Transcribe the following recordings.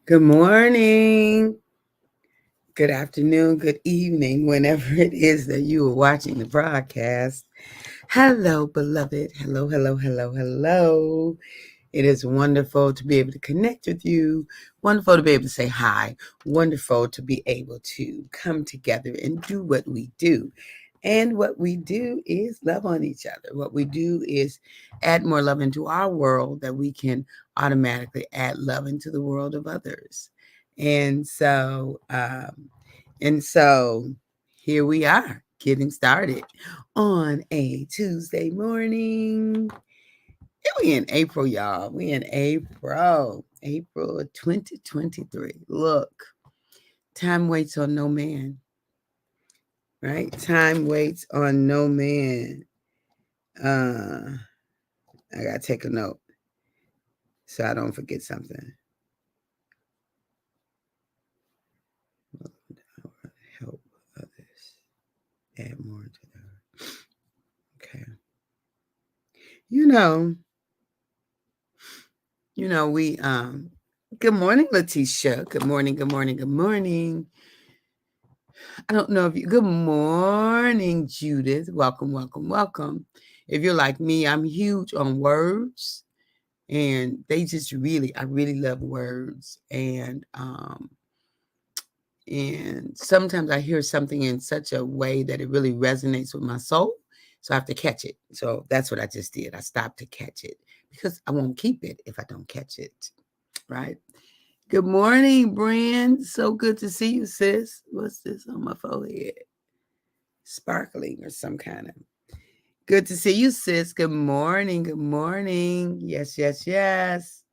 Good morning, good afternoon, good evening, whenever it is that you are watching the broadcast. Hello, beloved. Hello, hello, hello, hello. It is wonderful to be able to connect with you. Wonderful to be able to say hi. Wonderful to be able to come together and do what we do. And what we do is love on each other. What we do is add more love into our world that we can automatically add love into the world of others. And so, um, and so here we are getting started on a Tuesday morning. Yeah, we in April, y'all. We in April of 2023. Look, time waits on no man, right? Time waits on no man. Uh, I gotta take a note so I don't forget something. Help others. Add more to the. Okay. You know, we. Good morning, Letitia. Good morning. Good morning. Good morning. I don't know if you. Good morning, Judith. Welcome, welcome, welcome. If you're like me, I'm huge on words, and I really love words, and sometimes I hear something in such a way that it really resonates with my soul, so I have to catch it. So that's what I just did. I stopped to catch it because I won't keep it if I don't catch it. Right. Good morning, Brand. So good to see you, sis. What's this on my forehead? Sparkling or some kind of. Good to see you, sis. Good morning. Good morning. Yes, yes, yes.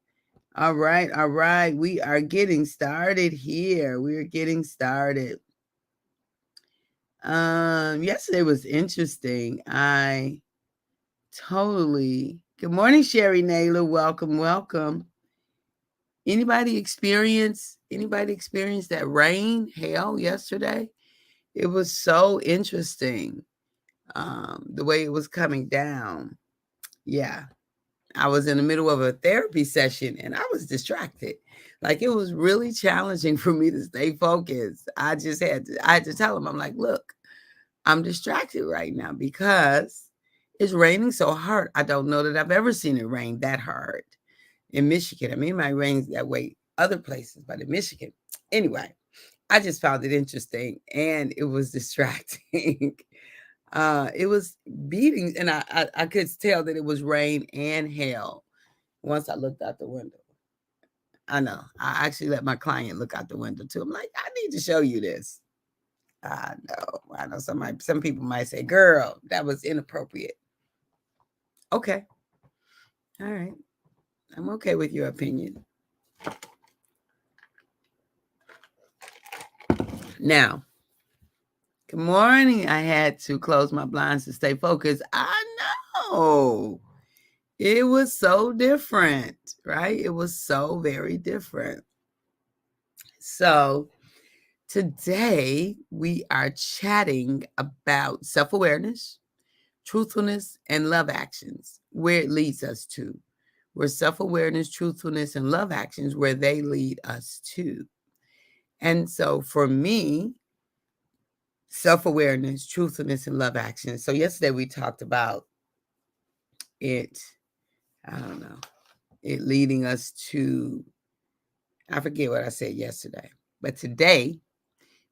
All right. All right. We are getting started here. We're getting started. Yesterday was interesting. I totally. Good morning, Sherry Naylor. Welcome, welcome. Anybody experience that rain, hail yesterday? It was so interesting. The way it was coming down. Yeah. I was in the middle of a therapy session and I was distracted. Like it was really challenging for me to stay focused. I had to tell him, I'm like, look, I'm distracted right now because it's raining so hard. I don't know that I've ever seen it rain that hard in Michigan. I mean, it might rain that way other places, but in Michigan. Anyway, I just found it interesting and it was distracting. It was beating, and I could tell that it was rain and hail once I looked out the window. I know. I actually let my client look out the window too. I'm like, I need to show you this. I know. I know some people might say, girl, that was inappropriate. Okay. All right. I'm okay with your opinion. Now, good morning. I had to close my blinds to stay focused. I know. It was so different, right? It was so very different. So, today we are chatting about self awareness, truthfulness, and love actions, where it leads us to. Where self awareness, truthfulness, and love actions, where they lead us to. And so for me, self awareness, truthfulness, and love actions. So yesterday we talked about it, I don't know, it leading us to, I forget what I said yesterday, but today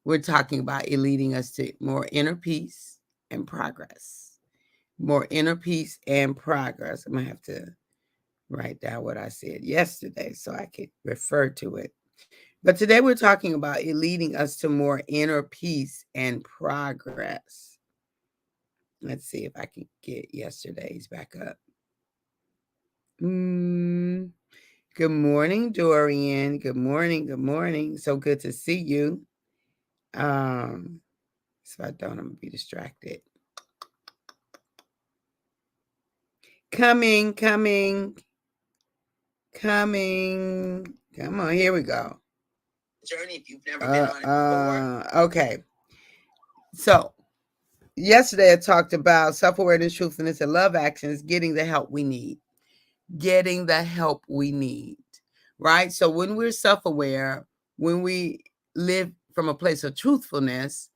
we're talking about it leading us to more inner peace and progress. More inner peace and progress. I'm going to have to write down what I said yesterday so I could refer to it. But today we're talking about it leading us to more inner peace and progress. Let's see if I can get yesterday's back up. Good morning, Dorian. Good morning. Good morning. So good to see you. So I don't, I'm gonna be distracted. Coming. Come on, here we go. Journey if you've never been on it before. Okay. So yesterday I talked about self-awareness, truthfulness, and love actions, getting the help we need. Getting the help we need. right? So when we're self-aware, when we live from a place of truthfulness,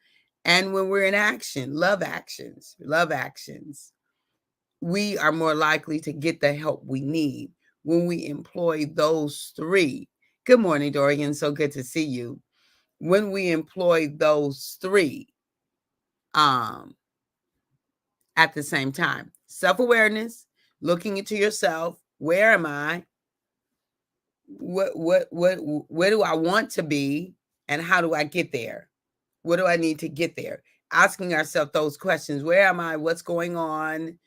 and when we're in action, love actions, we are more likely to get the help we need when we employ those three. Good morning, Dorian. So good to see you. When we employ those three at the same time. Self-awareness, looking into yourself. Where am I? Where do I want to be? And how do I get there? What do I need to get there? Asking ourselves those questions. Where am I? What's going on?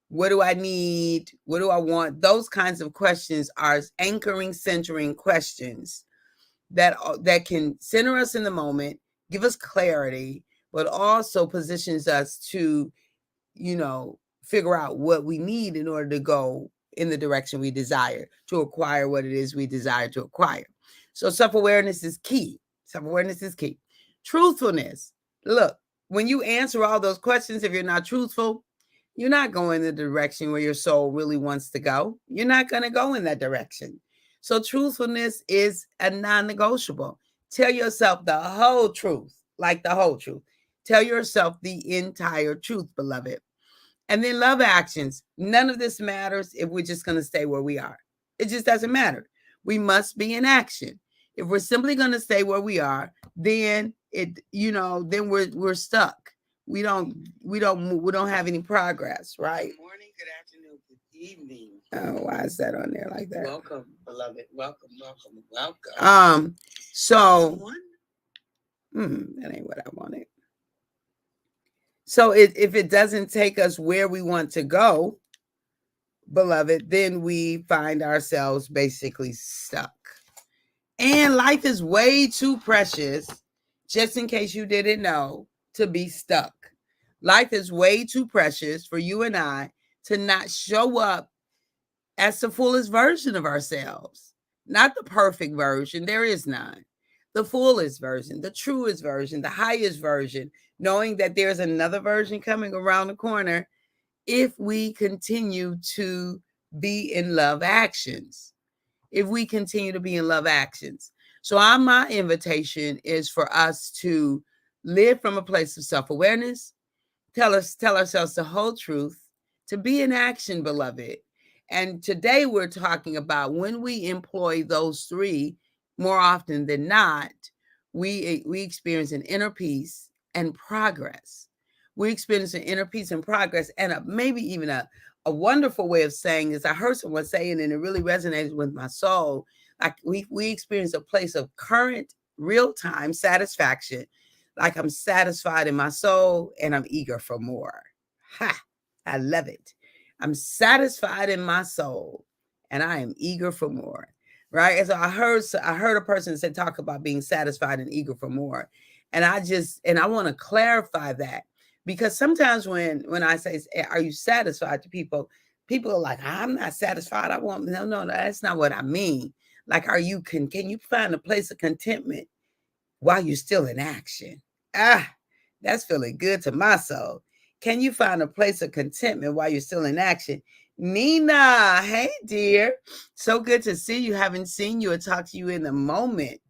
What do I need? What do I want? Those kinds of questions are anchoring, centering questions that can center us in the moment, give us clarity, but also positions us to, figure out what we need in order to go in the direction we desire to acquire what it is we desire to acquire. So self-awareness is key. Self-awareness is key. Truthfulness. Look, when you answer all those questions, if you're not truthful, you're not going the direction where your soul really wants to go. You're not going to go in that direction. So truthfulness is a non-negotiable. Tell yourself the whole truth, like the whole truth. Tell yourself the entire truth, beloved. And then love actions. None of this matters if we're just going to stay where we are. It just doesn't matter. We must be in action. If we're simply going to stay where we are, then then we're stuck. We don't have any progress, right? Good morning, good afternoon, good evening. Oh, why is that on there like that? Welcome, beloved. Welcome. So that ain't what I wanted. So if it doesn't take us where we want to go, beloved, then we find ourselves basically stuck. And life is way too precious, just in case you didn't know, to be stuck. Life is way too precious for you and I to not show up as the fullest version of ourselves. Not the perfect version, there is none. The fullest version, the truest version, the highest version, knowing that there's another version coming around the corner if we continue to be in love actions. If we continue to be in love actions. So my invitation is for us to live from a place of self-awareness, tell ourselves the whole truth, to be in action, beloved. And today we're talking about when we employ those three, more often than not, we experience an inner peace and progress. We experience an inner peace and progress, and maybe even a wonderful way of saying this. I heard someone saying, and it really resonated with my soul. Like we experience a place of current, real-time satisfaction. Like I'm satisfied in my soul, and I'm eager for more. Ha! I love it. I'm satisfied in my soul, and I am eager for more. Right? And so I heard a person say talk about being satisfied and eager for more, and I want to clarify that, because sometimes when I say, "Are you satisfied?" to people are like, "I'm not satisfied. I want." No, that's not what I mean. Like, can you find a place of contentment while you're still in action? That's feeling good to my soul. Can you find a place of contentment while you're still in action? Nina, hey dear. So good to see you. Haven't seen you or talked to you in a moment.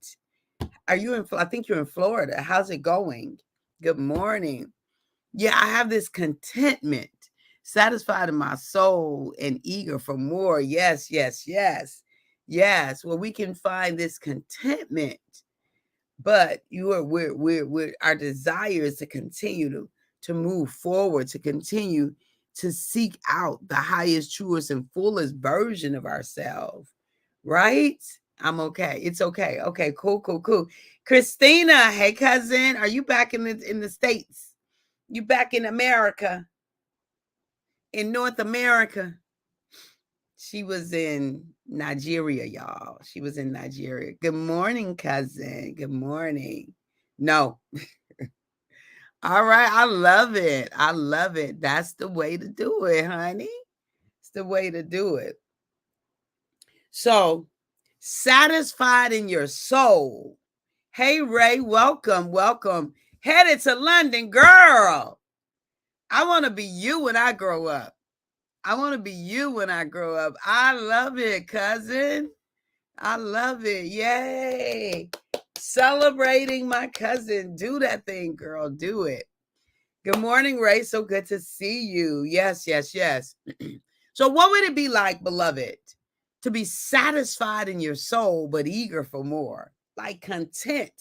I think you're in Florida. How's it going? Good morning. Yeah, I have this contentment, satisfied in my soul and eager for more. Yes. Well, we can find this contentment, but our desire is to continue to move forward, to continue to seek out the highest, truest, and fullest version of ourselves, right? I'm okay. It's okay. Okay, cool. Christina, hey cousin, are you back in the States? You back in America? In North America? She was in Nigeria, y'all. She was in Nigeria. Good morning, cousin. Good morning. No. All right. I love it. That's the way to do it, honey. It's the way to do it. So, satisfied in your soul. Hey, Ray, welcome. Headed to London, girl. I want to be you when I grow up. I love it, cousin. I love it. Yay. Celebrating my cousin. Do that thing, girl. Do it. Good morning, Ray. So good to see you. Yes, yes, yes. So, what would it be like, beloved, to be satisfied in your soul, but eager for more? Like content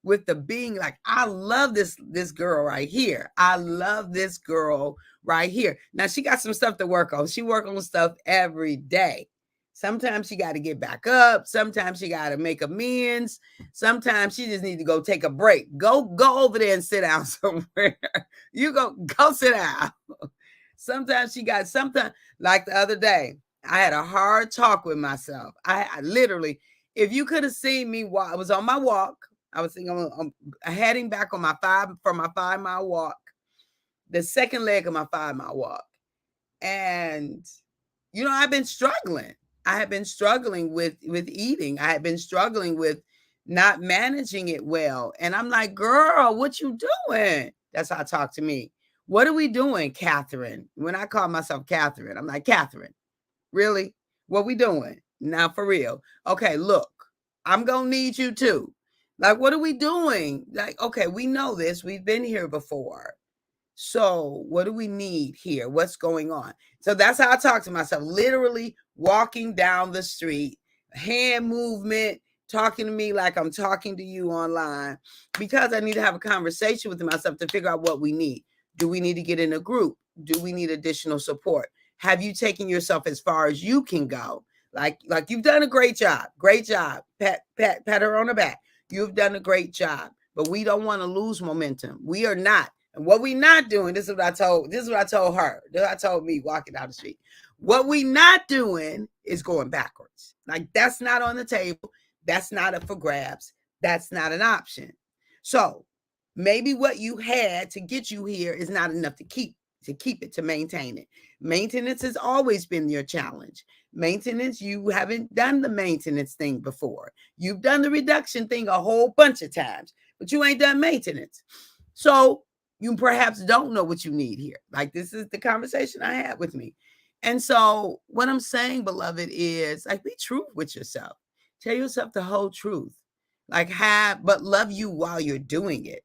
with the being. Like, I love this girl right here. I love this girl right here. Now, she got some stuff to work on. She work on stuff every day. Sometimes she got to get back up. Sometimes she got to make amends. Sometimes she just need to go take a break. Go over there and sit down somewhere. You go sit down. Sometimes she got something like the other day. I had a hard talk with myself. I literally, if you could have seen me while I was on my walk, I was thinking I'm heading back on my 5-mile walk, the second leg of my 5-mile walk. And I've been struggling. I have been struggling with eating. I have been struggling with not managing it well. And I'm like, girl, what you doing? That's how I talk to me. What are we doing, Catherine? When I call myself Catherine, I'm like, Catherine, really? What we doing? Now for real. Okay, look, I'm gonna need you too. Like, what are we doing? Like, okay, we know this. We've been here before. So, what do we need here? What's going on? So that's how I talk to myself, literally walking down the street, hand movement, talking to me like I'm talking to you online, because I need to have a conversation with myself to figure out what we need. Do we need to get in a group? Do we need additional support? Have you taken yourself as far as you can go? Like you've done a great job. Great job. Pat her on the back. You've done a great job. But we don't want to lose momentum. We are not. And what we not doing, this is what I told her. This is what I told me walking down the street. What we not doing is going backwards. Like, that's not on the table. That's not up for grabs. That's not an option. So maybe what you had to get you here is not enough to keep it, to maintain it. Maintenance has always been your challenge. Maintenance, you haven't done the maintenance thing before. You've done the reduction thing a whole bunch of times, but you ain't done maintenance. So you perhaps don't know what you need here. Like, this is the conversation I had with me. And so what I'm saying, beloved, is like, be true with yourself. Tell yourself the whole truth. Like, but love you while you're doing it.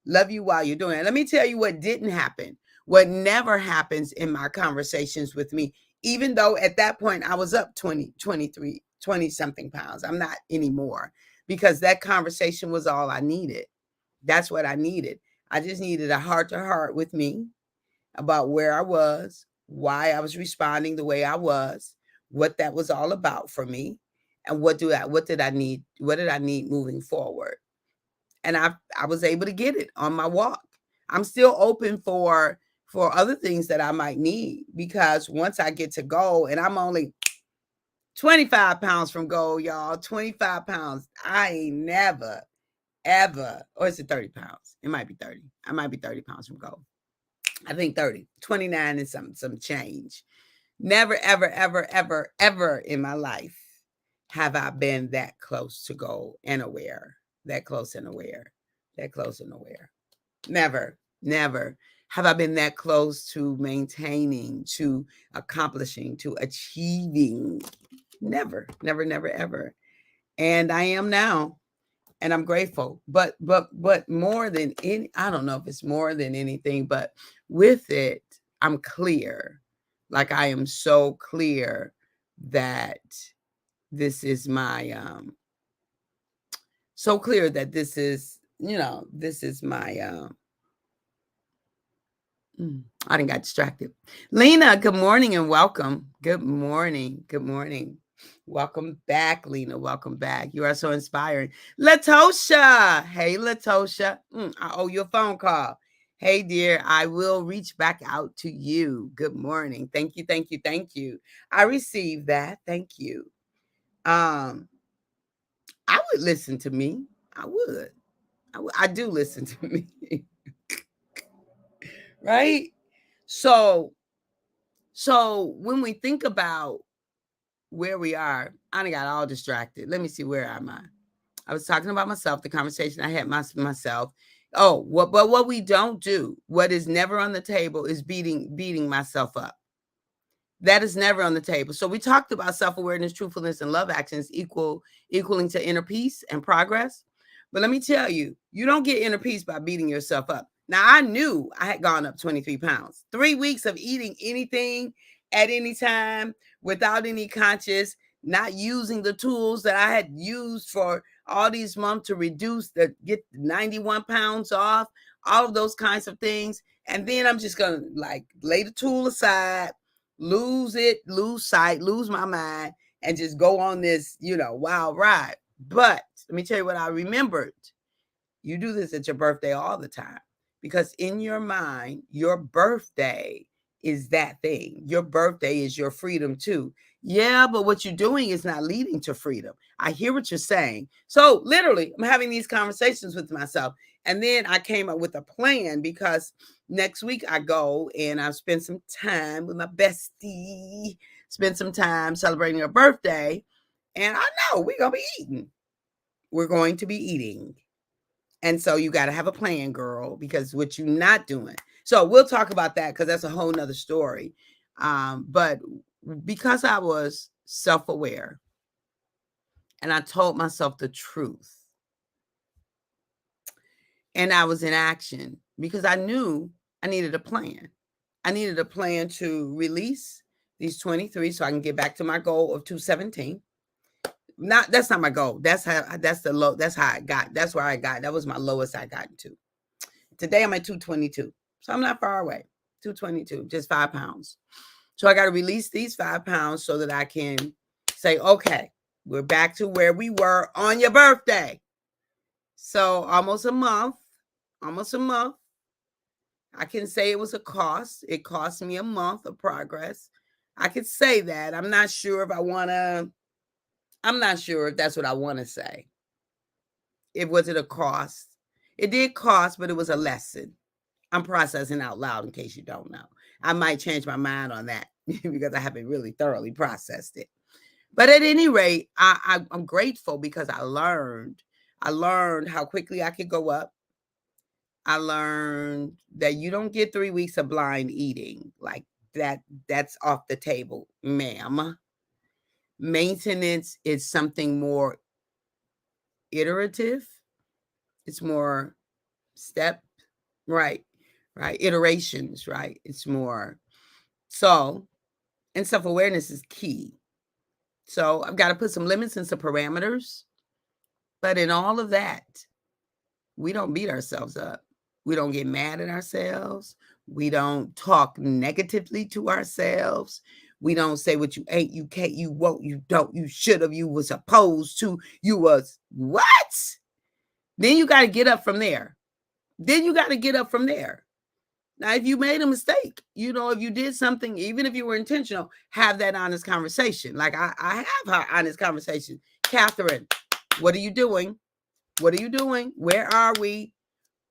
Love you while you're doing it. Let me tell you what didn't happen. What never happens in my conversations with me, even though at that point I was up 20, 23, 20 something pounds. I'm not anymore, because that conversation was all I needed. That's what I needed. I just needed a heart to heart with me about where I was, why I was responding the way I was, what that was all about for me, and what did I need moving forward. And I was able to get it on my walk. I'm still open for other things that I might need, because once I get to goal, and I'm only 25 pounds from goal, y'all, 25 pounds. I ain't never, ever, or is it 30 pounds? It might be 30. I might be 30 pounds from goal. I think 30, 29 and some change. Never, ever, ever, ever, ever in my life have I been that close to goal and aware. That close and aware. That close and aware. Never, never have I been that close to maintaining, to accomplishing, to achieving. Never, never, never, ever. And I am now. And I'm grateful. But more than I don't know if it's more than anything, but with it, I'm clear. Like, I am so clear that this is my so clear that this is, this is my I didn't got distracted. Lena, good morning and welcome. Good morning. Good morning. Welcome back, Lena. Welcome back. You are so inspiring. Latosha. Hey, Latosha. I owe you a phone call. Hey, dear, I will reach back out to you. Good morning. Thank you. Thank you. Thank you. I received that. Thank you. I would listen to me. I would. I do listen to me. Right? So when we think about where we are, I done got all distracted. Let me see, where am I? I was talking about myself, the conversation I had myself. Oh, what we don't do, what is never on the table, is beating myself up. That is never on the table. So we talked about self-awareness, truthfulness, and love actions equaling to inner peace and progress. But let me tell you, you don't get inner peace by beating yourself up. Now, I knew I had gone up 23 pounds. 3 weeks of eating anything at any time without any conscious, not using the tools that I had used for all these months to get 91 pounds off, all of those kinds of things. And then I'm just going to like lay the tool aside, lose it, lose sight, lose my mind, and just go on this, wild ride. But let me tell you what I remembered. You do this at your birthday all the time because in your mind, your birthday is that thing. Your birthday is your freedom too. Yeah, but what you're doing is not leading to freedom. I hear what you're saying. So literally, I'm having these conversations with myself. And then I came up with a plan because next week I go and I've spent some time with my bestie, spend some time celebrating her birthday. And I know we're going to be eating. We're going to be eating. And so you got to have a plan, girl, because what you're not doing. So we'll talk about that because that's a whole nother story. But because I was self-aware and I told myself the truth and I was in action because I knew I needed a plan. I needed a plan to release these 23 so I can get back to my goal of 217. That's not my goal. That's how I got. That's where I got. That was my lowest I got to. Today I'm at 222. So I'm not far away. 222, just 5 pounds. So I got to release these 5 pounds so that I can say, okay, we're back to where we were on your birthday. So almost a month. I can say it was a cost. It cost me a month of progress. I could say that. I'm not sure if that's what I want to say. Was it a cost? It did cost, but it was a lesson. I'm processing out loud in case you don't know. I might change my mind on that because I haven't really thoroughly processed it. But at any rate, I'm grateful because I learned how quickly I could go up. I learned that you don't get 3 weeks of blind eating like that. That's off the table, ma'am. Maintenance is something more iterative. It's more step, right, iterations, right? It's more so, and self-awareness is key. So I've got to put some limits and some parameters. But in all of that, we don't beat ourselves up. We don't get mad at ourselves. We don't talk negatively to ourselves. We don't say what you ain't, you can't, you won't, you don't, you should have, you was supposed to, you was what? Then you got to get up from there. Now, if you made a mistake, if you did something, even if you were intentional, have that honest conversation. Like I have her honest conversation. Catherine, what are you doing? What are you doing? Where are we?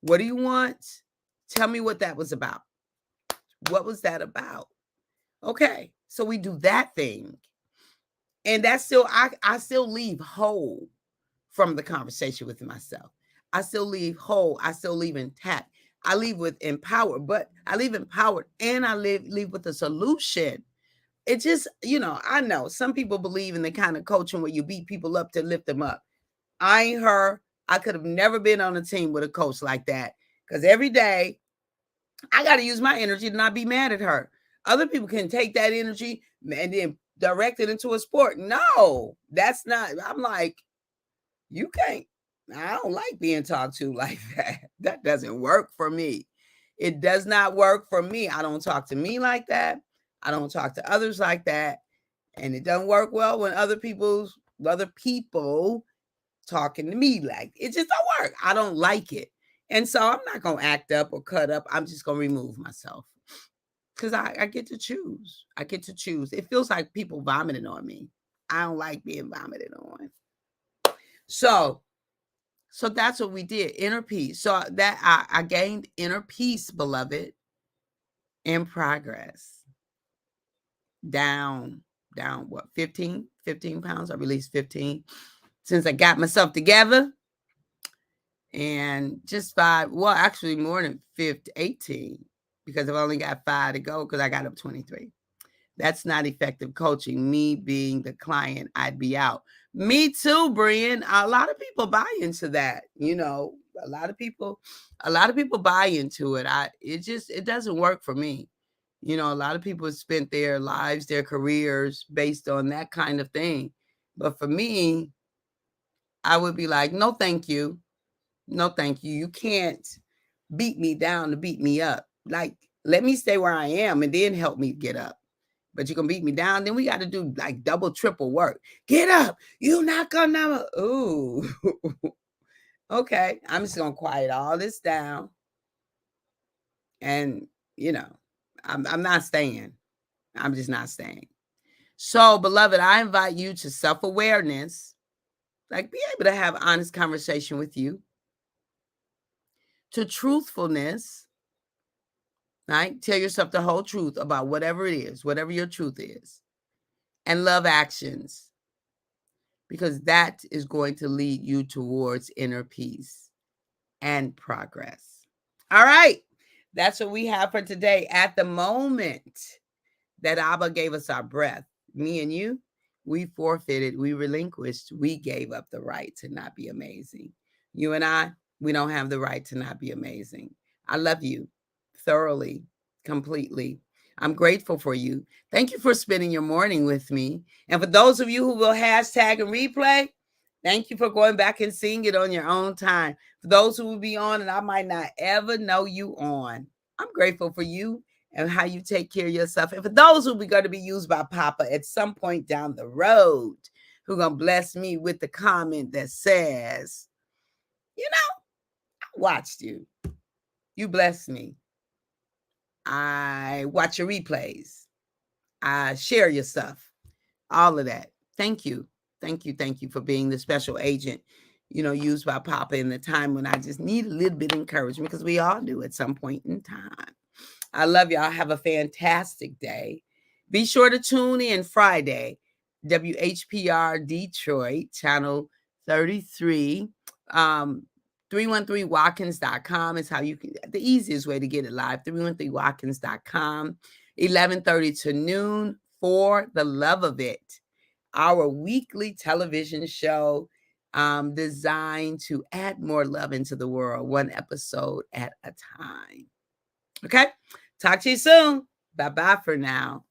What do you want? Tell me what that was about. What was that about? Okay, so we do that thing. And that's still, I still leave whole from the conversation with myself. I still leave whole. I still leave intact. I leave with empowered, but I leave empowered and I leave with a solution. It just, I know some people believe in the kind of coaching where you beat people up to lift them up. I ain't her. I could have never been on a team with a coach like that because every day I got to use my energy to not be mad at her. Other people can take that energy and then direct it into a sport. No, that's not. I'm like, you can't. I don't like being talked to like that. That doesn't work for me. It does not work for me. I don't talk to me like that. I don't talk to others like that. And it doesn't work well when other people talking to me like it just don't work. I don't like it. And so I'm not going to act up or cut up. I'm just going to remove myself because I get to choose. I get to choose. It feels like people vomiting on me. I don't like being vomited on. So that's what we did. Inner peace. So that I gained inner peace, beloved, in progress. Down what? 15 pounds. I released 15 since I got myself together. And just 5, well, actually more than 18 because I've only got 5 to go because I got up 23. That's not effective coaching. Me being the client, I'd be out. Me too, Brian. A lot of people buy into that. A lot of people buy into it. It doesn't work for me. A lot of people have spent their lives, their careers based on that kind of thing. But for me, I would be like, no, thank you. No, thank you. You can't beat me down to beat me up. Like, let me stay where I am and then help me get up. But you're going to beat me down, then we got to do like double, triple work. Get up. You're not going to. Ooh. Okay. I'm just going to quiet all this down. And, I'm not staying. I'm just not staying. So, beloved, I invite you to self-awareness. Like, be able to have honest conversation with you. To truthfulness. Right? Tell yourself the whole truth about whatever it is, whatever your truth is. And love actions, because that is going to lead you towards inner peace and progress. All right. That's what we have for today. At the moment that Abba gave us our breath, me and you, we forfeited, we relinquished, we gave up the right to not be amazing. You and I, we don't have the right to not be amazing. I love you thoroughly, completely. I'm grateful for you. Thank you for spending your morning with me. And for those of you who will hashtag and replay, thank you for going back and seeing it on your own time. For those who will be on and I might not ever know you on, I'm grateful for you and how you take care of yourself. And for those who are going to be used by Papa at some point down the road, who are going to bless me with the comment that says, I watched you. You blessed me. I watch your replays. I share your stuff. All of that. Thank you. Thank you. Thank you for being the special agent, used by Papa in the time when I just need a little bit of encouragement, because we all do at some point in time. I love y'all. Have a fantastic day. Be sure to tune in Friday, WHPR Detroit, channel 33. 313watkins.com is how you can, the easiest way to get it live, 313watkins.com, 11:30 to noon, For the Love of It, our weekly television show designed to add more love into the world, one episode at a time. Okay? Talk to you soon. Bye-bye for now.